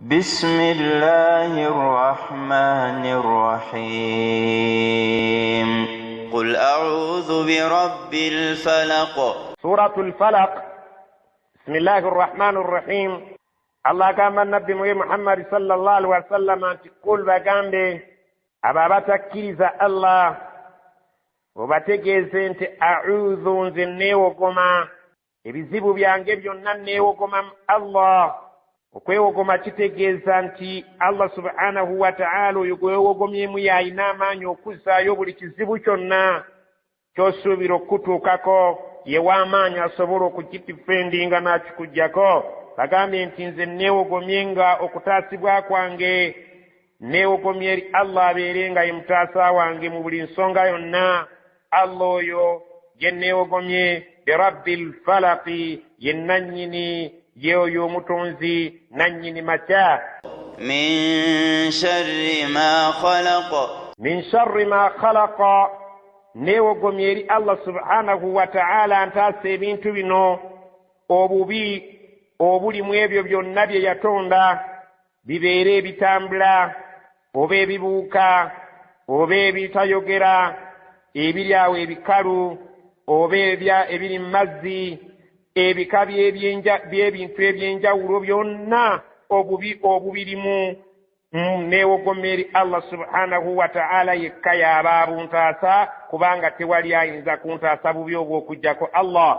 بسم الله الرحمن الرحيم قل أعوذ برب الفلق. سورة الفلق. بسم الله الرحمن الرحيم. الله كما النبي محمد صلى الله عليه وسلم تقول بغامبي أبا بتكيز الله وبتكيز انت أعوذ نزنيوكما ebizibu byange byonna neewogoma Allah. Okwewogoma kitegeeza nti Allah subhanahu wa ta'ala oyo gwewogomyemu y'alina amaanyi okuzzaayo buli kizibu kyonna ky'osuubira okutuukako, ye w'amaanyi asobola okukidifendinga n'akikuggyako. Bagambye nti nze neewogomye nga okutaasibwa kwange neewogomye eri Allah abeere nga ye mutaasa wange mu buli nsonga yonna. Allah oyo ye neewogomye birabbil falaqi, ye nannyini yeoyo omutonzi nannyini makya. min sharri ma khalaqa, min sharri ma khalaqa, neewogomye eri Allah subhanahu wa ta'ala ntaasa ebintu bino obubi obuli mu ebyo byonna bye yatonda, bibeere ebitambula oba ebibuuka oba ebitayogera, ebiri awo ebikalu oba ebiri mu mazzi, ebika by'ebintu ebyenjawulo byonna obubi obubirimu. Neewogomye eri Allah subhanahu wa ta'ala yekka y'aba abuntaasa, kubanga tewali ayinza kuntaasa bubi obwo okuggyako Allah.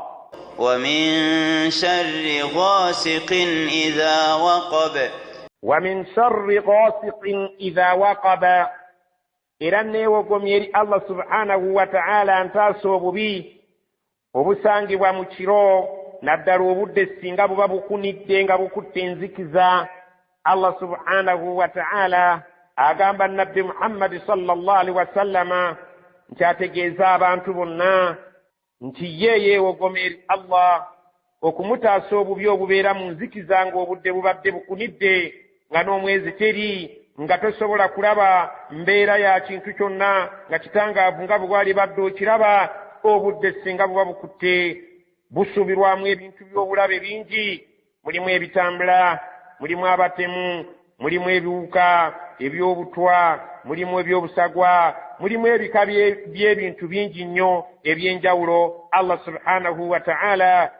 wa min sharri ghasiqin idha waqab, wa min sharri ghasiqin idha waqaba, era neewogomye eri Allah subhanahu wa ta'ala ntaasa obubi obusangibwa mu kiro, naddala obudde singa buba bukunidde nga bukutte enzikiza. Allah subhanahu wa ta'ala agamba nabbi Muhammad sallallahu alaihi wasallama nti ategeeza abantu bonna nti ye yeewogoma eri Allah okumutaasa obubi obubeera mu nzikiza ng'obudde bubadde bukunidde, nga n'omwezi teri, nga tosobola kulaba mbeera ya kintu kyonna nga kitangaavu nga bwe bwali badde okiraba. Obudde singa buba bukutte busuubirwamu ebintu by'obulabe bingi, mulimu ebitambula, mulimu abatemu, mulimu ebiwuka eby'obutwa, mulimu eby'obusagwa, mulimu ebika by'ebintu bingi nnyo ebyenjawulo. Allah subhanahu wa ta'ala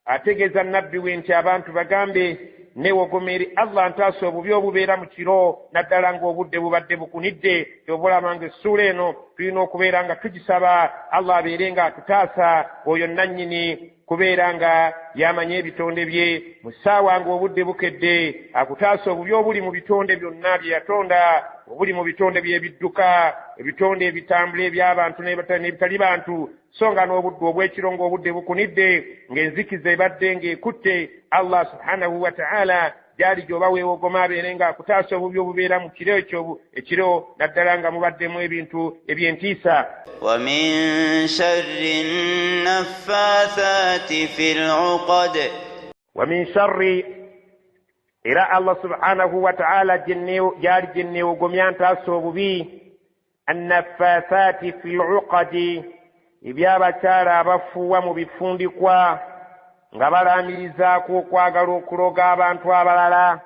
ategeeza nabbi we nti abantu bagambe neewogoma eri Allah ntaasa obubi obubeera mu kiro, naddala ng'obudde bubadde bukunidde. Obulaba nga essuula eno tulina okubeera nga tugisaba Allah abeere nga atutaasa, oyo nannyini kubeera nga yamanya ebitonde bye mu ssaawa ng'obudde bukedde, akutaasa obubi obuli mu bitonde byonna bye yatonda, obuli mu bitonde by'ebidduka, ebitonde ebitambula eby'abantu n'ebitali bantu, so nga n'obudde obw'ekiro ng'obudde bukunidde ng'enzikiza ebadde ng'ekutte. Allah subhanahu wa ta'ala gyali gy'oba weewogoma abeere nga akutaasa obubi obubeera mu kiro ekiro, naddala nga mubaddemu ebintu eby'entiisa. wa min sharri naffaathati fil 'uqad, wa min sharri, era Allah subhanahu wa ta'ala gyali gye neewogomya ntaasa obubi annaffaathaati fil 'uqadi, ebyabakyala abafuuwa mu bifundikwa nga balaamirizaako okwagala okuloga abantu abalala.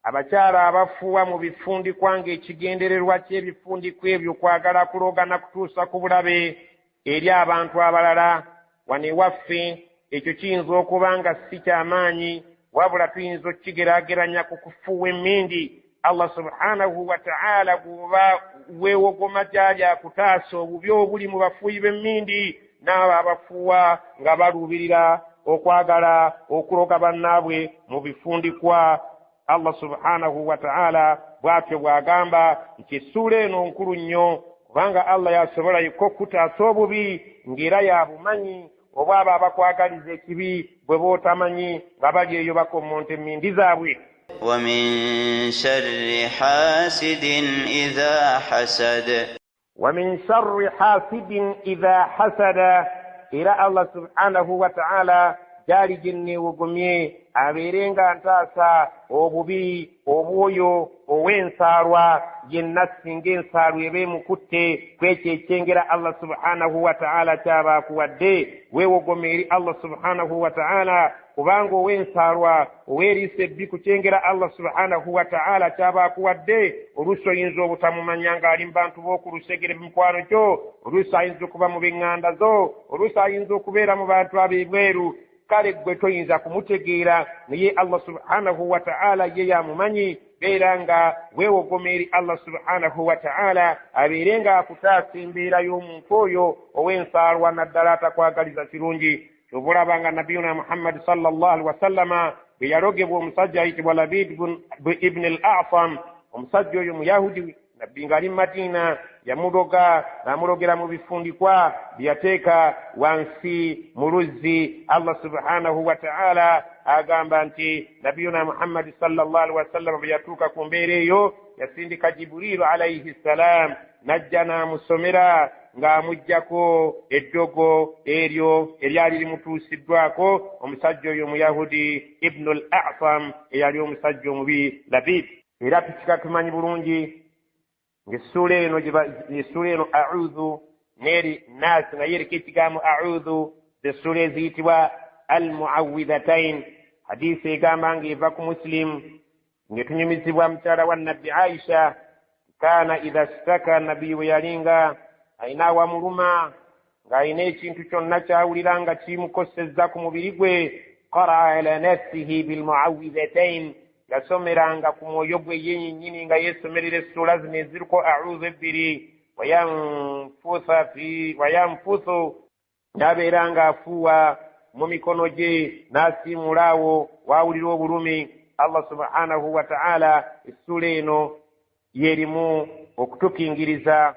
Abakyala abafuuwa mu bifundikwa ng'ekigendererwa ky'ebifundikwa ebyo kwagala kuloga na kutuusa ku bulabe eri abantu abalala. Wano ewaffe ekyo kiyinza okuba nga si kyamaanyi, wabula tuyinza okukigeraageranya ku kufuuwa emmindi. Allah subhanahu wa ta'ala bw'oba weewogoma gyali akutaasa obubi obuli mu bafuuyi b'emmindi, n'abo abafuuwa nga baluubirira okwagala okuloga bannaabwe mu bifundikwa. Allah subhanahu wa ta'ala bw'atyo bw'agamba nti essuula eno nkulu nnyo, kubanga Allah yasobola yekka okutaasa obubi ng'era yabumanyi, oba abo abakwagaliza ekibi bwe bootamanyi nga bali eyo bakommonta emmindi zaabwe. wa min sharri hasidin idha hasad, wa min sharri hasidin idha hasada, era Allah subhanahu wa ta'ala gyali gye nneewogomye abeerenga ntaasa obubi obwoyo ow'ensaalwa yenna singa ensaalwa eba emukutte kwekyo ekyengera Allah subhanahu wa ta'ala kyaba akuwadde weewogome eri Allah subhanahu wa ta'ala kubanga ow'ensaalwa oweeriisa ebbi ku kyengera Allah subhanahu wa ta'ala kyaba akuwadde oluusi oyinza obutamumanya ng'ali mu bantu b'oku lusegere mikwano gyo oluusi ayinza okuba mu b'eŋŋanda zo oluusi ayinza okubeera mu bantu ab'ebweru kale gwe toyinza kumutegeera naye Allah subhanahu wa ta'ala ye yamumanyi beera nga weewogome eri Allah subhanahu wa ta'ala abeerenga akutaasa embeera y'omuntu oyo ow'ensaalwa naddala atakwagaliza kirungi kyobulaba nga nabiyuna Muhammad sallallahu alaihi wasallama bwe yalogebwa omusajja ayitibwa Labid ibn al-A'sam omusajja oyo muyahudi nabbi ng'ali mu Madina yamuloga n'amulogera mu bifundikwa byeyateeka wansi mu luzzi Allah subhanahu wa ta'ala agamba nti nabiyuna Muhammad sallallahu alaihi wasallam bwe yatuuka ku mbeera eyo yasindika Jibrilu alayhi salam najja n'amusomera ng'amuggyako eddogo eryo eryali limutuusiddwako omusajja oyo Muyahudi Ibn al-A'sam eyali omusajja omubi Labid. Era tukika tumanyi bulungi ng'essuula eno a'udhu n'eri Naas naye eriko ekigambo a'udhu z'essuula eziyitibwa al-mu'awwidhatayn. Hadiisi egamba ng'eva ku Muslim ng'etunyumizibwa mukyala wa Nabbi Aisha kaana idha staka nabbi bwe yalinga ayina awamuluma ng'ayina ekintu kyonna kyawulira nga kimukosezza ku mubiri gwe qara'a ala nafsihi bilmu'awwidhatayn yasomeranga ku mwoyo gwe yennyini nga yeesomerera essuula zino eziriko a'udhu ebbiri wayamfuthu n'abeera ng'afuuwa mu mikono gye n'asiimula awo wawulira obulumi. Allah subhanahu wa ta'ala essuula eno yerimu okutukingiriza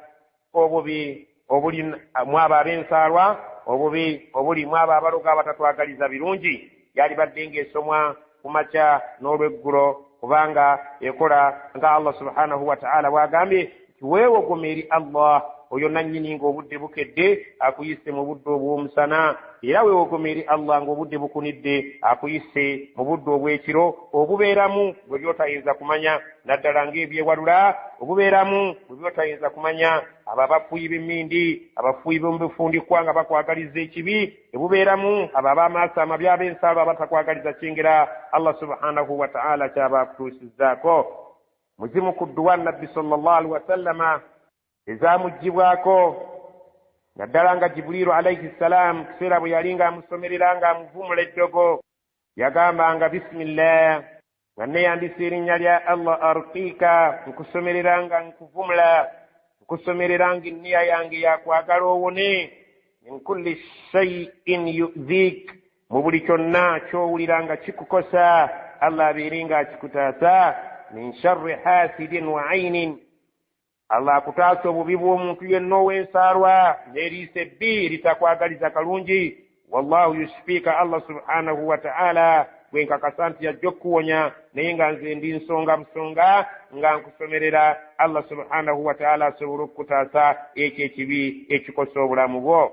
obubi obuli mu abo ab'ensaalwa obubi obuli mu abo abaloga abatatwagaliza birungi yali badde ng'esomwa ku makya n'olweggulo kubanga ekola nga Allah subhanahu wa ta'ala bw'agambye nti weewogome eri Allah oyo nannyini ng'obudde bukedde akuyise mu budde obw'omusana era weewogome eri Allah ng'obudde bukunidde akuyise mu budde obw'ekiro obubeeramu bwe byotayinza kumanya naddala ng'ebyewalula obubeeramu bwe byotayinza kumanya abo abafuuyi b'emmindi abafuuyi b'omu bifundikwa nga bakwagaliza ekibi ebubeeramu abo ab'amaaso amabi ab'ensaalwa abatakwagaliza kyengera Allah subhanahu wa ta'ala kyaba akutuusizzaako. Muzimu ku dduwa nabbi sallallahu alaihi wasallama ezamuggyibwako naddala nga Jibrilu alayhi salam kiseera bwe yali ng'amusomerera ng'amuvumula eddogo yagambanga bisimillah nga neeyambisa erinnya lya Allah arqiika nkusomerera nga nkuvumula nkusomerera nga enniya yange yakwagala owone min kulli shay'in yu'dhik mu buli kyonna ky'owulira nga kikukosa Allah abeere ng'akikutaasa min sharri hasidin wa aynin Allah akutaasa obubi bw'omuntu yenna ow'ensaalwa n'eriisa ebbi litakwagaliza kalungi wallahu yushfiika Allah subhanahu wa ta'ala gwe nkakasa nti yajja okuwonya naye nga nze ndi nsonga busonga nga nkusomerera Allah subhanahu wa ta'ala asobole okukutaasa ekyo ekibi ekikosa obulamu bwo.